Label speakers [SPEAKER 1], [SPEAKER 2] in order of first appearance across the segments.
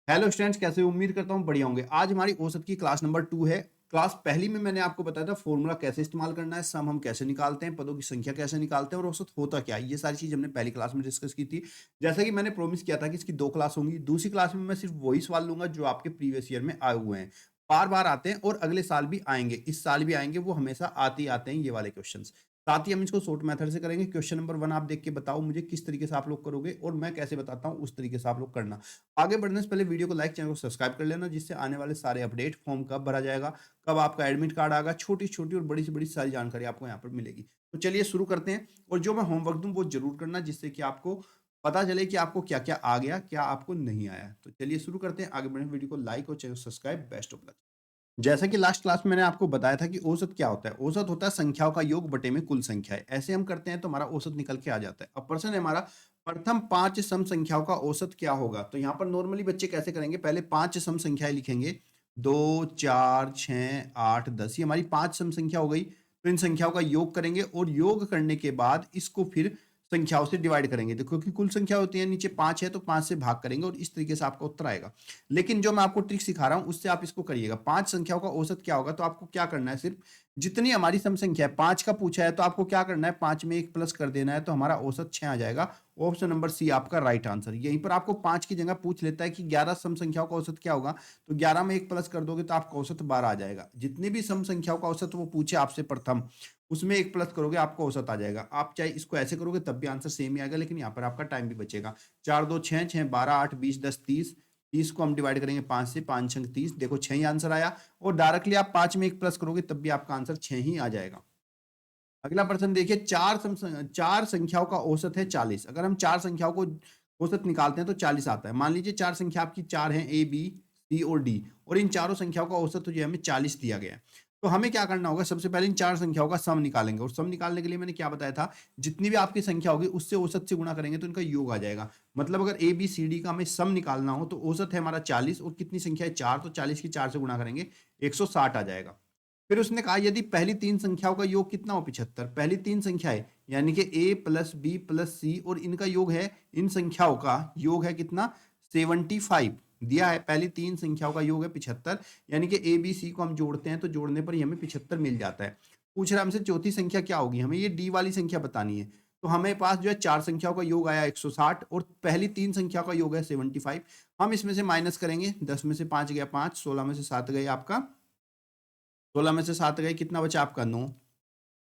[SPEAKER 1] Hello students, कैसे हो? उम्मीद करता हूँ बढ़िया होंगे। आज हमारी औसत की क्लास नंबर 2 है। क्लास पहली में मैंने आपको बताया था फॉर्मूला कैसे इस्तेमाल करना है, सम हम कैसे निकालते हैं, पदों की संख्या कैसे निकालते हैं और औसत होता क्या है। ये सारी चीज हमने पहली क्लास में डिस्कस की थी। जैसा कि मैंने प्रॉमिस किया था कि इसकी 2 क्लास होंगी। दूसरी क्लास में मैं सिर्फ वही सवाल लूंगा जो आपके प्रीवियस ईयर में आए हुए हैं, बार बार आते हैं और अगले साल भी आएंगे, इस साल भी आएंगे, वो हमेशा आते ही आते हैं ये वाले क्वेश्चन। साथ ही हम इसको शॉर्ट मेथड से करेंगे। क्वेश्चन नंबर 1 आप देख के बताओ मुझे किस तरीके से आप लोग करोगे और मैं कैसे बताता हूँ उस तरीके से आप लोग करना। आगे बढ़ने से पहले वीडियो को लाइक, चैनल को सब्सक्राइब कर लेना, जिससे आने वाले सारे अपडेट, फॉर्म कब भरा जाएगा, कब आपका एडमिट कार्ड आएगा, छोटी छोटी और बड़ी से बड़ी सारी जानकारी आपको यहाँ पर मिलेगी। तो चलिए शुरू करते हैं। और जो मैं होमवर्क दूं वो जरूर करना, जिससे कि आपको पता चले कि आपको क्या क्या आ गया, क्या आपको नहीं आया। तो चलिए शुरू करते हैं। आगे बढ़े, वीडियो को लाइक और channel subscribe. Best of luck. जैसा कि लास्ट क्लास में मैंने आपको बताया था कि औसत क्या होता है। औसत होता है संख्याओं का योग बटे में कुल संख्या है। ऐसे हम करते हैं तो हमारा औसत निकल के आ जाता है। अब प्रश्न है हमारा, प्रथम 5 सम संख्याओं का औसत क्या होगा। तो यहाँ पर नॉर्मली बच्चे कैसे करेंगे, पहले 5 सम संख्याएं लिखेंगे। 2, 4, 6, 8, 10, ये हमारी 5 सम संख्या हो गई। तो इन संख्याओं का योग करेंगे और योग करने के बाद इसको फिर संख्याओं से डिवाइड करेंगे। देखो कि कुल संख्या होती है, नीचे 5 है तो 5 से भाग करेंगे और इस तरीके से आपका उत्तर आएगा। लेकिन जो मैं आपको ट्रिक सिखा रहा हूं उससे आप इसको करिएगा। 5 संख्याओं का औसत क्या होगा, तो आपको क्या करना है, सिर्फ जितनी हमारी सम संख्या है 5 का पूछा है तो आपको क्या करना है, 5 में 1 प्लस कर देना है, तो हमारा औसत 6 आ जाएगा। ऑप्शन नंबर सी आपका राइट आंसर। यहीं पर आपको 5 की जगह पूछ लेता है कि 11 सम संख्याओं का औसत क्या होगा, तो 11 में 1 प्लस कर दोगे तो आपका औसत 12 आ जाएगा। जितनी भी सम संख्याओं का औसत वो पूछे आपसे प्रथम, उसमें 1 प्लस करोगे आपको औसत आ जाएगा। आप चाहे इसको ऐसे करोगे तब भी आंसर सेम ही आएगा, लेकिन यहाँ पर आपका टाइम भी बचेगा। 4 2 6, 6 12 8 20 10 30, 30 को हम डिवाइड करेंगे 5 से, 5 छंग 30, देखो 6 ही आंसर आया। और डायरेक्टली आप 5 में 1 प्लस करोगे तब भी आपका आंसर 6 ही आ जाएगा। अगला प्रश्न देखिए, चार संख्याओं का औसत है 40। अगर हम चार संख्याओं को औसत निकालते हैं तो 40 आता है। मान लीजिए चार संख्या आपकी चार है, ए बी सी और डी, और इन चारों संख्याओं का औसत तो जो हमें 40 दिया गया है। तो हमें क्या करना होगा, सबसे पहले इन चार संख्याओं का सम निकालेंगे। और सम निकालने के लिए मैंने क्या बताया था, जितनी भी आपकी संख्या होगी उससे औसत से गुणा करेंगे तो इनका योग आ जाएगा। मतलब अगर ए बी सी डी का हमें सम निकालना हो तो औसत है हमारा 40 और कितनी संख्या है, 4, तो 40 की 4 से गुणा करेंगे 160 आ जाएगा। फिर उसने कहा यदि पहली तीन संख्याओं का योग कितना हो, 75। पहली तीन संख्याएं यानी कि ए प्लस बी प्लस सी और इनका योग है, इन संख्याओं का योग है कितना, 75 दिया है। पहली तीन संख्याओं का योग है 75, यानी कि ए बी सी को हम जोड़ते हैं तो जोड़ने पर ही हमें 75 मिल जाता है। पूछ रहा है हमसे चौथी संख्या क्या होगी, हमें ये डी वाली संख्या बतानी है। तो हमें पास जो है चार संख्याओं का योग आया 160 और पहली तीन संख्याओं का योग है 75। हम इसमें से माइनस करेंगे, 10 में से 5 गया 5, 16 में से 7 गए आपका, 16 में से 7 गए, कितना बचा आपका 9,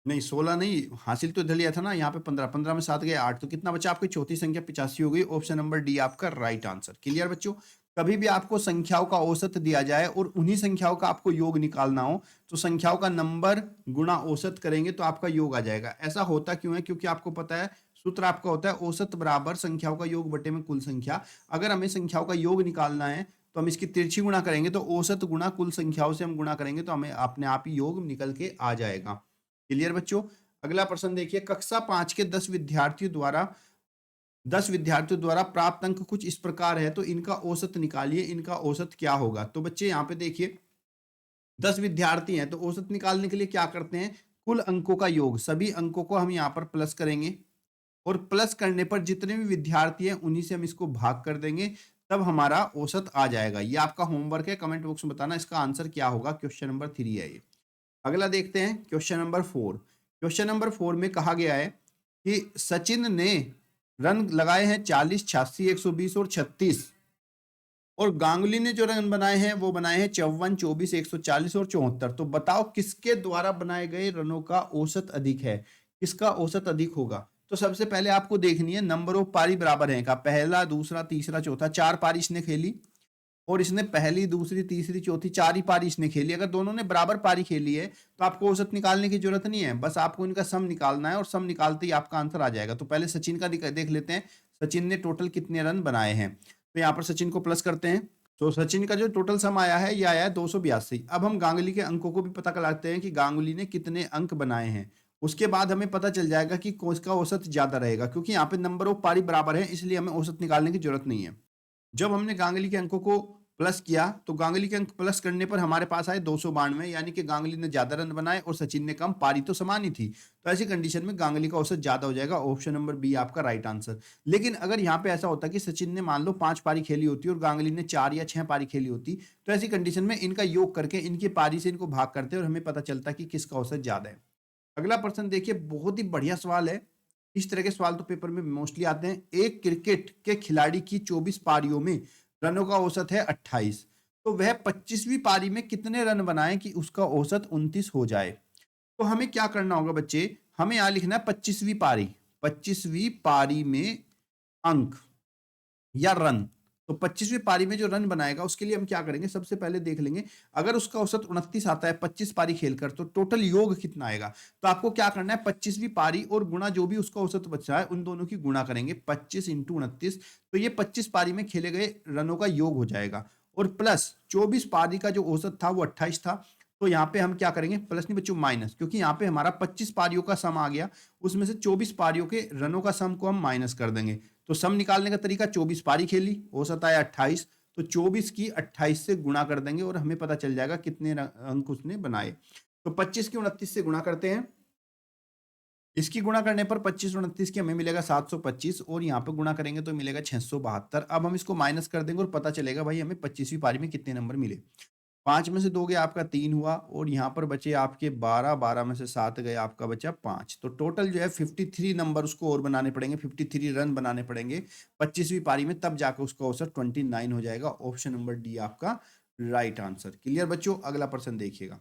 [SPEAKER 1] नहीं 16 नहीं, हासिल तो इधर लिया था ना, यहाँ पे 15, 15 में 7 गए 8, तो कितना बचा आपकी चौथी संख्या 85 हो गई। ऑप्शन नंबर डी आपका राइट आंसर। क्लियर बच्चों। कभी भी आपको संख्याओं का औसत दिया जाए और उन्हीं संख्याओं का आपको योग निकालना हो तो संख्याओं का नंबर गुणा औसत करेंगे तो आपका योग आ जाएगा। ऐसा होता क्यों है, क्योंकि आपको पता है सूत्र आपका होता है औसत बराबर संख्याओं का योग बटे में कुल संख्या। अगर हमें संख्याओं का योग निकालना है तो हम इसकी तिरछी गुणा करेंगे, तो औसत गुणा कुल संख्याओं से हम गुणा करेंगे तो हमें अपने आप ही योग निकल के आ जाएगा। क्लियर बच्चों। अगला प्रश्न देखिए, कक्षा 5 के 10 विद्यार्थियों द्वारा प्राप्त अंक कुछ इस प्रकार है, तो इनका औसत निकालिए, इनका औसत क्या होगा। तो बच्चे यहाँ पे देखिए 10 विद्यार्थी हैं तो औसत निकालने के लिए क्या करते हैं, कुल अंकों का योग, सभी अंकों को हम यहाँ पर प्लस करेंगे और प्लस करने पर जितने भी विद्यार्थी हैं उन्हीं से हम इसको भाग कर देंगे, तब हमारा औसत आ जाएगा। ये आपका होमवर्क है, कमेंट बॉक्स में बताना इसका आंसर क्या होगा। क्वेश्चन नंबर 3 है ये। अगला देखते हैं क्वेश्चन नंबर 4। क्वेश्चन नंबर 4 में कहा गया है कि सचिन ने रन लगाए हैं 40, 86, 120 और 36, और गांगुली ने जो रन बनाए हैं वो बनाए हैं 54, 24, 140 और 74। तो बताओ किसके द्वारा बनाए गए रनों का औसत अधिक है, किसका औसत अधिक होगा। तो सबसे पहले आपको देखनी है नंबर ऑफ पारी बराबर है का, पहला दूसरा तीसरा चौथा, 4 पारी इसने खेली और इसने पहली दूसरी तीसरी चौथी 4 ही पारी इसने खेली। अगर दोनों ने बराबर पारी खेली है तो आपको औसत निकालने की जरूरत नहीं है, बस आपको इनका सम निकालना है और सम निकालते ही आपका आंसर आ जाएगा। तो पहले सचिन का देख लेते हैं, सचिन ने टोटल कितने रन बनाए हैं। तो यहाँ पर सचिन को प्लस करते हैं, तो सचिन का जो टोटल सम आया है ये आया है 282। अब हम गांगुली के अंकों को भी पता लगाते हैं कि गांगुली ने कितने अंक बनाए हैं। उसके बाद हमें पता चल जाएगा कि कौन सा औसत ज्यादा रहेगा, क्योंकि यहाँ पे नंबर ऑफ पारी बराबर है इसलिए हमें औसत निकालने की जरूरत नहीं है। जब हमने गांगुली के अंकों को प्लस किया तो गांगुली के अंक प्लस करने पर हमारे पास आए 292, यानी कि गांगुली ने ज्यादा रन बनाए और सचिन ने कम, पारी तो समान ही थी। तो ऐसी कंडीशन में गांगुली का औसत ज्यादा हो जाएगा, ऑप्शन नंबर बी आपका राइट आंसर। लेकिन अगर यहाँ पे ऐसा होता कि सचिन ने मान लो 5 पारी खेली होती और गांगुली ने 4 या 6 पारी खेली होती, तो ऐसी कंडीशन में इनका योग करके इनकी पारी से इनको भाग करते और हमें पता चलता कि किसका औसत ज्यादा है। अगला प्रश्न देखिए, बहुत ही बढ़िया सवाल है। इस तरह के सवाल तो पेपर में मोस्टली आते हैं। एक क्रिकेट के खिलाड़ी की 24 पारियों में रनों का औसत है 28, तो वह 25वीं पारी में कितने रन बनाए कि उसका औसत 29 हो जाए। तो हमें क्या करना होगा बच्चे, हमें यहां लिखना है 25वीं पारी, 25वीं पारी में अंक या रन। तो 25वीं पारी में जो रन बनाएगा उसके लिए हम क्या करेंगे, सबसे पहले देख लेंगे अगर उसका औसत 29 आता है 25 पारी खेलकर, तो टोटल योग कितना आएगा। तो आपको क्या करना है, 25वीं पारी और गुणा जो भी उसका औसत बचा है उन दोनों की गुणा करेंगे, 25 इंटू 29, तो ये 25 पारी में खेले गए रनों का योग हो जाएगा। और प्लस 24 पारी का जो औसत था वो 28 था, तो यहाँ पे हम क्या करेंगे, प्लस नहीं बच्चों माइनस, क्योंकि यहाँ पे हमारा 25 पारियों का सम आ गया, उसमें से 24 पारियों के रनों का सम को हम माइनस कर देंगे। तो सम निकालने का तरीका, 24 पारी खेली, औसत आया 28, तो 24 की 28 से गुणा कर देंगे और हमें पता चल जाएगा कितने अंक उसने बनाए। तो 25 की 29 से गुणा करते हैं, इसकी गुणा करने पर 25 और 29 की हमें मिलेगा 725, और यहाँ पे गुणा करेंगे तो मिलेगा 672। अब हम इसको माइनस कर देंगे और पता चलेगा भाई हमें 25वीं पारी में कितने नंबर मिले। 5 में से 2 गया आपका 3 हुआ, और यहाँ पर बचे आपके 12, 12 में से 7 गए आपका बचा 5। तो टोटल जो है 53 नंबर उसको और बनाने पड़ेंगे, 53 रन बनाने पड़ेंगे 25वीं पारी में, तब जाकर उसका औसत 29 हो जाएगा। ऑप्शन नंबर डी आपका राइट आंसर। क्लियर बच्चों, अगला प्रश्न देखिएगा,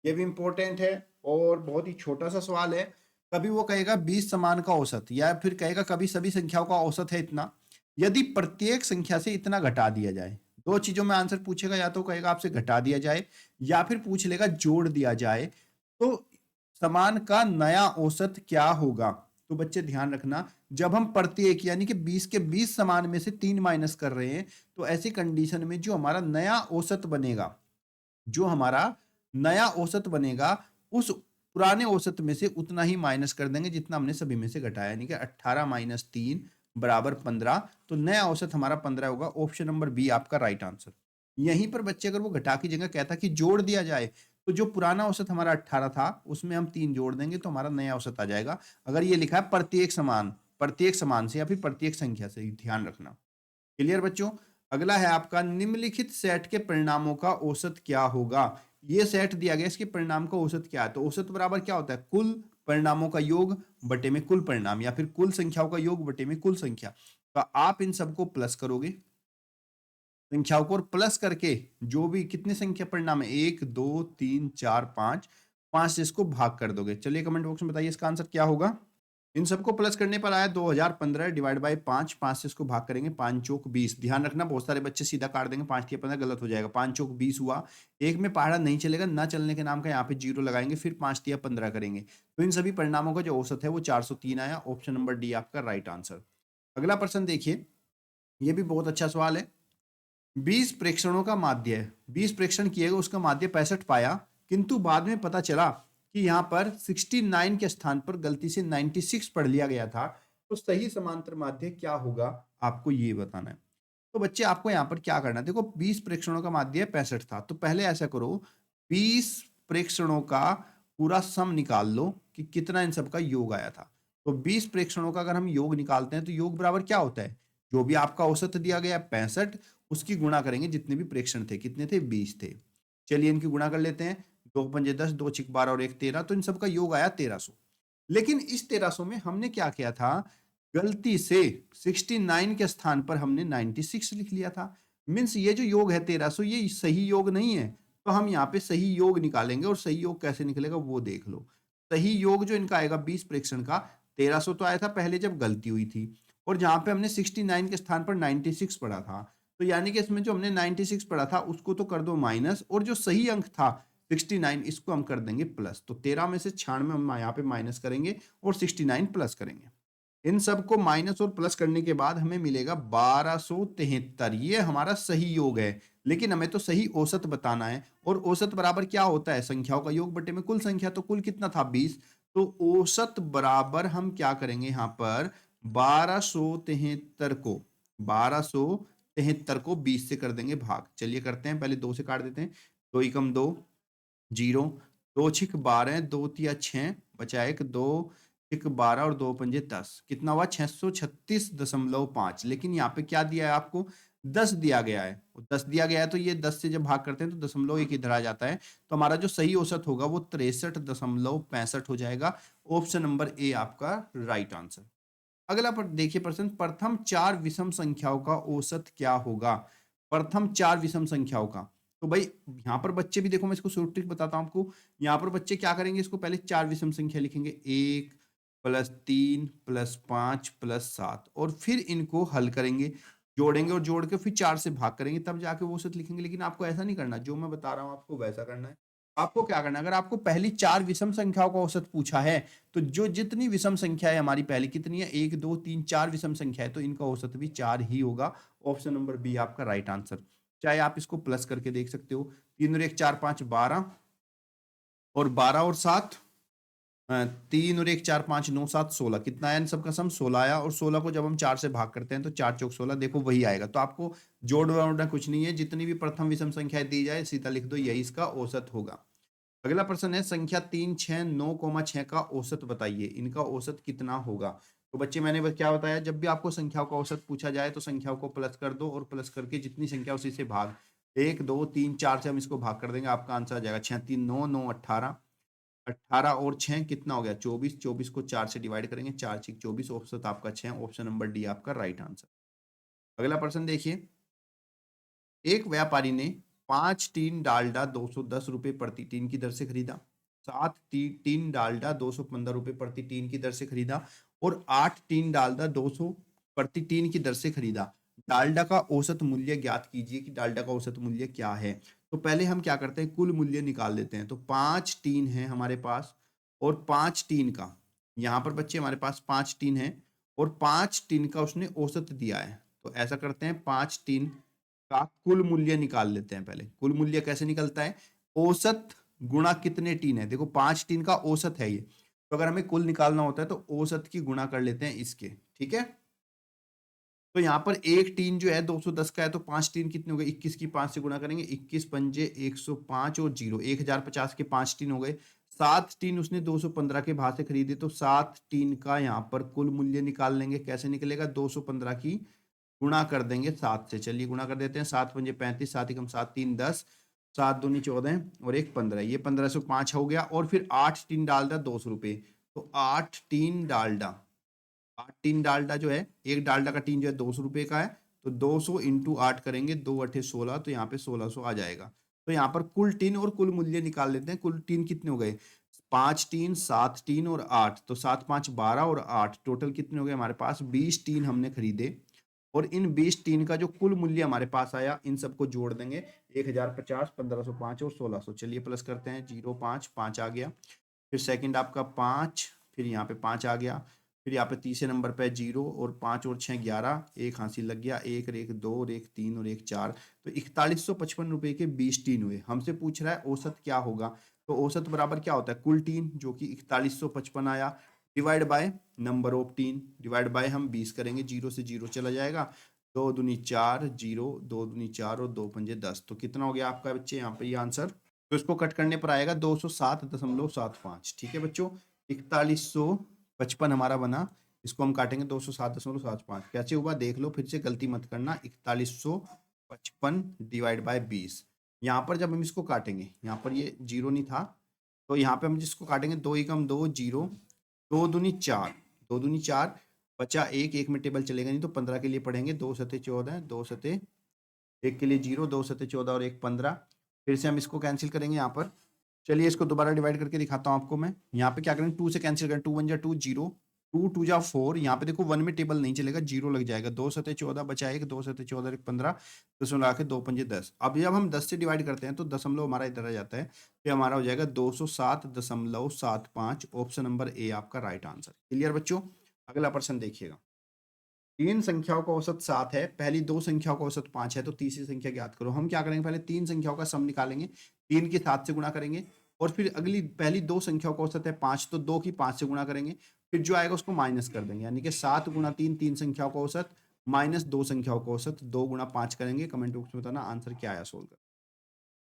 [SPEAKER 1] ये भी इंपॉर्टेंट है और बहुत ही छोटा सा सवाल है। कभी वो कहेगा 20 समान का औसत, या फिर कहेगा कभी सभी संख्याओं का औसत है इतना, यदि प्रत्येक संख्या से इतना घटा दिया जाए। दो चीजों में आंसर पूछेगा, या तो कहेगा आपसे घटा दिया जाए, या फिर पूछ लेगा जोड़ दिया जाए, तो समान का नया औसत क्या होगा। तो बच्चे ध्यान रखना, जब हम प्रत्येक यानी कि 20 के 20 समान में से 3 माइनस कर रहे हैं, तो ऐसी कंडीशन में जो हमारा नया औसत बनेगा, जो हमारा नया औसत बनेगा, उस पुराने औसत में से उतना ही माइनस कर देंगे जितना हमने सभी में से घटाया, यानी कि 18 माइनस 3 बराबर 15, तो नया औसत हमारा 15 होगा। ऑप्शन नंबर बी आपका राइट आंसर। यहीं पर बच्चे अगर वो घटा की जगह कहता कि जोड़ दिया जाए, तो जो पुराना औसत हमारा 18 था उसमें हम 3 जोड़ देंगे तो हमारा नया औसत आ जाएगा। अगर ये लिखा है प्रत्येक समान से या फिर प्रत्येक संख्या से, ध्यान रखना। क्लियर बच्चों, अगला है आपका, निम्नलिखित सेट के परिणामों का औसत क्या होगा। ये सेट दिया गया, इसके परिणाम का औसत क्या है। तो औसत बराबर क्या होता है, कुल परिणामों का योग बटे में कुल परिणाम, या फिर कुल संख्याओं का योग बटे में कुल संख्या। तो आप इन सबको प्लस करोगे, संख्याओं को, और प्लस करके जो भी कितने संख्या परिणाम है, 1 2 3 4 5, 5 से इसको भाग कर दोगे। चलिए कमेंट बॉक्स में बताइए इसका आंसर क्या होगा। इन सबको प्लस करने पर आया 2015 डिवाइड बाई 5, 5 से इसको भाग करेंगे, 5 चौक 20। ध्यान रखना बहुत सारे बच्चे सीधा काट देंगे, 5 3 15 गलत हो जाएगा, 5 चौक 20 हुआ। एक में पहाड़ा नहीं चलेगा, ना चलने के नाम का यहाँ पे जीरो लगाएंगे, फिर 5 3 15 करेंगे, तो इन सभी परिणामों का जो औसत है वो 403 आया। ऑप्शन नंबर डी आपका राइट आंसर। अगला प्रश्न देखिए, ये भी बहुत अच्छा सवाल है। 20 प्रेक्षणों का माध्य है, 20 प्रेक्षण किए गए, उसका माध्य 65 पाया, किंतु बाद में पता चला कि यहाँ पर 69 के स्थान पर गलती से 96 पढ़ लिया गया था, तो सही समांतर माध्य क्या होगा, आपको ये बताना है। तो बच्चे आपको यहाँ पर क्या करना है, देखो 20 प्रेक्षणों का माध्य 65 था, तो पहले ऐसा करो, 20 प्रेक्षणों का पूरा सम निकाल लो कि कितना इन सबका योग आया था। तो 20 प्रेक्षणों का अगर हम योग निकालते हैं तो योग बराबर क्या होता है, जो भी आपका औसत दिया गया 65, उसकी गुणा करेंगे जितने भी प्रेक्षण थे, कितने थे 20 थे। चलिए इनकी गुणा कर लेते हैं, 2 पंजे 10, 2 छिक 12 और 1 13, तो इन सबका योग आया 1300। लेकिन इस 1300 में हमने क्या किया था, गलती से 69 के स्थान पर हमने 96 लिख लिया था। मीन्स ये जो योग है 1300, ये सही योग नहीं है। तो हम यहाँ पे सही योग निकालेंगे, और सही योग कैसे निकलेगा वो देख लो। सही योग जो इनका आएगा 20 प्रेक्षण का, 1300 तो आया था पहले जब गलती हुई थी, और जहां पे हमने 69 के स्थान पर 96 पढ़ा था, तो यानी कि इसमें जो हमने 96 पढ़ा था उसको तो कर दो माइनस, और जो सही अंक था 69 इसको हम कर देंगे प्लस। तो 13 में से 96 हम यहाँ पे माइनस करेंगे और 69 प्लस करेंगे। इन सबको माइनस और प्लस करने के बाद हमें मिलेगा 1273। ये हमारा सही योग है, लेकिन हमें तो सही औसत बताना है, और औसत बराबर क्या होता है, संख्याओं का योग बटे में कुल संख्या। तो कुल कितना था 20, तो औसत बराबर हम क्या करेंगे यहाँ पर 1273 को 73 को 20 से कर देंगे भाग। चलिए करते हैं, पहले 2 से काट देते हैं। 2 एकम 2, 0, 2 छिक 12, 2 तिया 6, बचा 1, 2 छिक 12 और 2 पंजे 10, कितना हुआ 636.5। लेकिन यहाँ पे क्या दिया है आपको, 10 दिया गया है। 10 दिया गया है तो ये 10 से जब भाग करते हैं तो दशमलव एक इधर आ जाता है, तो हमारा जो सही औसत होगा वो 63.65 हो जाएगा। ऑप्शन नंबर ए आपका राइट आंसर। अगला पर देखिए प्रश्न, प्रथम 4 विषम संख्याओं का औसत क्या होगा। प्रथम 4 विषम संख्याओं का, तो भाई यहाँ पर बच्चे भी देखो, मैं इसको शॉर्ट ट्रिक बताता हूँ आपको। यहाँ पर बच्चे क्या करेंगे, इसको पहले 4 विषम संख्या लिखेंगे, 1 प्लस 3 प्लस 5 प्लस 7, और फिर इनको हल करेंगे, जोड़ेंगे और जोड़ के फिर 4 से भाग करेंगे, तब जाके वो औसत लिखेंगे। लेकिन आपको ऐसा नहीं करना, जो मैं बता रहा हूँ आपको वैसा करना है। आपको क्या करना है, अगर आपको पहली 4 विषम संख्याओं का औसत पूछा है, तो जो जितनी विषम संख्या है हमारी, पहली कितनी है, 1 2 3 4 विषम संख्या है, तो इनका औसत भी 4 ही होगा। ऑप्शन नंबर बी आपका राइट आंसर। चाहे आप इसको प्लस करके देख सकते हो, 3 और 1 4 5 12, और 12 और 7, 3 और 1 4 5 9 7 16, कितना आया इन सबका सम 16 आया। और 16 को जब हम 4 से भाग करते हैं तो 4 चौक 16, देखो वही आएगा। तो आपको जोड़ना कुछ नहीं है, जितनी भी प्रथम विषम संख्याएं दी जाए सीधा लिख दो, यही इसका औसत होगा। अगला प्रश्न है, संख्या 3 6 9 6 का औसत बताइए, इनका औसत कितना होगा। तो बच्चे मैंने क्या बताया, जब भी आपको संख्याओं का औसत पूछा जाए तो संख्याओं को प्लस कर दो, और प्लस करके जितनी संख्या उसी से भाग, 1 2 3 4 से हम इसको भाग कर देंगे, आपका आंसर आ जाएगा 6 3 9 9 18, 18 और 6 कितना हो गया 24, 24 को 4 से डिवाइड करेंगे, 4 6 24, औसत आपका 6। ऑप्शन नंबर डी आपका राइट आंसर। अगला प्रश्न देखिए, एक व्यापारी ने 5 टीन डालडा 210 रुपए प्रति टीन की दर से खरीदा, 7 टीन डालडा 215 रुपए प्रति टीन की दर से खरीदा, और 8 टीन डालडा 200 प्रति टीन की दर से खरीदा। डालडा का औसत मूल्य ज्ञात कीजिए कि डालडा का औसत मूल्य क्या है। तो पहले हम क्या करते हैं, कुल मूल्य निकाल लेते हैं। तो 5 टीन है हमारे पास, और 5 टीन का, यहाँ पर बच्चे हमारे पास 5 टीन है, और 5 टीन का उसने औसत दिया है। तो ऐसा करते हैं, 5 टीन का कुल मूल्य निकाल लेते हैं। पहले कुल मूल्य कैसे निकलता है, औसत गुणा कितने टीन है। देखो 5 टीन का औसत है ये, तो अगर हमें कुल निकालना होता है तो औसत की गुणा कर लेते हैं इसके, ठीक है। तो यहाँ पर एक टीन जो है 210 का है, तो 5 टीन कितने हो गए, 21 की 5 से गुणा करेंगे, 21 पंजे 105 और 0 1050 के 5 टीन हो गए। 7 टीन उसने 215 के भाव से खरीदे, तो 7 टीन का यहाँ पर कुल मूल्य निकाल लेंगे। कैसे निकलेगा, 215 की गुणा कर देंगे 7 से। चलिए गुणा कर देते हैं, 7 पंजे 35, 7 एकम 7 3 10, 7 दूनी 14 और 1 15, ये 1505 हो गया। और फिर 8 टीन डालडा 200 रुपये, तो 8 टीन डालडा, 8 टीन डालडा जो है, एक डालडा का टीन जो है 200 रुपये का है, तो 200 इंटू 8 करेंगे, 2 8 16, तो यहाँ पे 1600 आ जाएगा। तो यहाँ पर कुल टीन और कुल मूल्य निकाल लेते हैं। कुल टीन कितने हो गए, 5 टीन 7 टीन और 8, तो 7 5 12 और 8 टोटल कितने हो गए हमारे पास, 20 टीन हमने खरीदे। और इन 20 टीन का जो कुल मूल्य हमारे पास आया, इन सबको जोड़ देंगे, 1050, 1505 और 1600। चलिए प्लस करते हैं, 0 5 5 आ गया, फिर सेकंड आपका 5, फिर यहाँ पे 5 आ गया, फिर यहाँ पे तीसरे नंबर पे 0 और 5 और 6 11, एक हासिल लग गया, एक और एक 2 और एक 3 और एक 4, तो 4155 रुपए के 20 टीन हुए। हमसे पूछ रहा है औसत क्या होगा, तो औसत बराबर क्या होता है, कुल टीन जो कि 4155 आया, divide by number of tin, divide by हम 20 करेंगे, 0 से 0 चला जाएगा, 2 दूनी 4 0, 2 दूनी 4 और 2 पंजे 10, तो कितना हो गया आपका बच्चे यहाँ पे ये आंसर। तो इसको कट करने पर आएगा 207.75। ठीक है बच्चों, 4155 हमारा बना, इसको हम काटेंगे 207.75, कैसे हुआ देख लो, फिर से गलती मत करना। 4155 डिवाइड बाय 20, यहाँ पर जब हम इसको काटेंगे, यहाँ पर ये 0 नहीं था, तो यहाँ पे हम जिसको काटेंगे, 2 एकम 2 0, 2 दूनी 4, 2 दूनी 4, बचा 1, 1 में टेबल चलेगा नहीं, तो 15 के लिए पढ़ेंगे, 2 सते 14, 2 सते 1 के लिए 0, 2 सते 14 और 1 15, फिर से हम इसको कैंसिल करेंगे यहाँ पर। चलिए इसको दोबारा डिवाइड करके दिखाता हूँ आपको मैं। यहाँ पे क्या करेंगे, 2 से कैंसिल करें, 2 1 जा 2 0, 2 2 जा 4, यहाँ पे देखो 1 में टेबल नहीं चलेगा, 0 लग जाएगा, 2 सते 14 बचा 1, 2 सते 14 1 15, दसमलव लगा के 2 पंजे 10। अब जब हम 10 से डिवाइड करते हैं तो दशमलव हमारा इधर आ जाता है, तो हमारा हो जाएगा 207.75। ऑप्शन नंबर ए आपका राइट आंसर। क्लियर बच्चों। अगला प्रश्न देखिएगा, तीन संख्याओं का औसत 7 है, पहली दो संख्याओं का औसत 5 है, तो तीसरी संख्या ज्ञात करो। हम क्या करेंगे, पहले तीन संख्याओं का सम निकालेंगे, 3 की 7 से गुणा करेंगे, और फिर अगली पहली दो संख्याओं का औसत है 5, तो 2 की 5 से गुणा करेंगे, फिर जो आएगा उसको माइनस कर देंगे, यानी कि 7 गुणा 3 तीन संख्याओं का औसत, माइनस 2 संख्याओं का औसत 2 गुणा 5 करेंगे। कमेंट बॉक्स में बताना आंसर क्या आया सोल्व कर।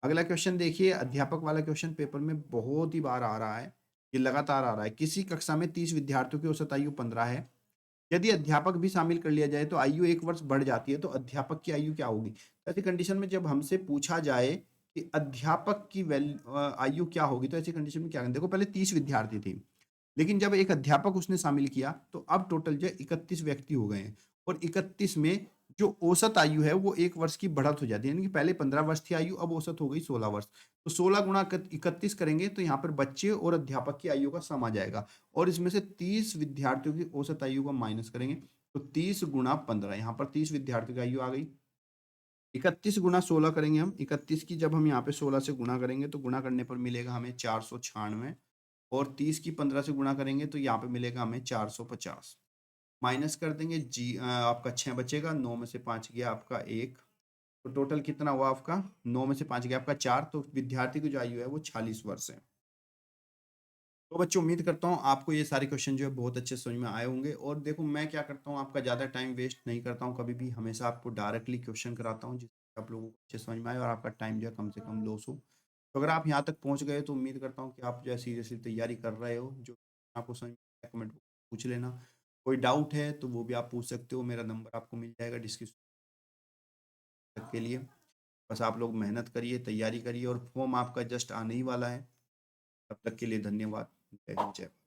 [SPEAKER 1] अगला क्वेश्चन देखिए, अध्यापक वाला क्वेश्चन पेपर में बहुत ही बार आ रहा है, ये लगातार आ रहा है। किसी कक्षा में 30 विद्यार्थियों की औसत आयु 15 है। यदि अध्यापक भी शामिल कर लिया जाए तो आयु 1 वर्ष बढ़ जाती है, तो अध्यापक की आयु क्या होगी? तो ऐसी कंडीशन में जब हमसे पूछा जाए कि अध्यापक की आयु क्या होगी, तो ऐसी कंडीशन में क्या करें? देखो पहले 30 विद्यार्थी थे, लेकिन जब एक अध्यापक उसने शामिल किया तो अब टोटल जो है 31 व्यक्ति हो गए हैं, और 31 में जो औसत आयु है वो 1 वर्ष की बढ़त हो जाती है, यानी कि पहले 15 वर्ष थी आयु, अब औसत हो गई 16 वर्ष। तो 16 गुणा 31 करेंगे तो यहाँ पर बच्चे और अध्यापक की आयु का सम आ जाएगा, और इसमें से 30 विद्यार्थियों की औसत आयु को माइनस करेंगे, तो 30 गुणा 15, यहाँ पर 30 विद्यार्थियों की आयु आ गई। 31 गुणा 16 करेंगे हम, 31 की जब हम यहाँ पे 16 से गुणा करेंगे तो गुणा करने पर मिलेगा हमें 496, और 30 की 15 से गुणा करेंगे तो यहाँ पे मिलेगा हमें 450। माइनस कर देंगे जी, आपका 6 बचेगा, 9 में से 5 गया आपका 1, तो टोटल कितना हुआ आपका? 9 में से 5 गया आपका 4, तो विद्यार्थी की जो आयु है वो 46 वर्ष है। तो बच्चों उम्मीद करता हूँ आपको ये सारे क्वेश्चन जो है बहुत अच्छे समझ में आए होंगे। और देखो मैं क्या करता हूँ, आपका ज़्यादा टाइम वेस्ट नहीं करता हूँ कभी भी, हमेशा आपको डायरेक्टली क्वेश्चन कराता हूँ जिससे आप लोगों को अच्छे समझ में आए और आपका टाइम जो है कम से कम लॉस हो। तो अगर आप यहाँ तक पहुँच गए तो उम्मीद करता हूँ कि आप जो है सीरियसली तैयारी कर रहे हो। जो आपको समझ में आए कमेंट पूछ लेना, कोई डाउट है तो वो भी आप पूछ सकते हो, मेरा नंबर आपको मिल जाएगा डिस्क्रिप्शन के लिए। बस आप लोग मेहनत करिए, तैयारी करिए, और फॉर्म आपका जस्ट आने ही वाला है। तब तक के लिए धन्यवाद। जय हिंद, जय भारत।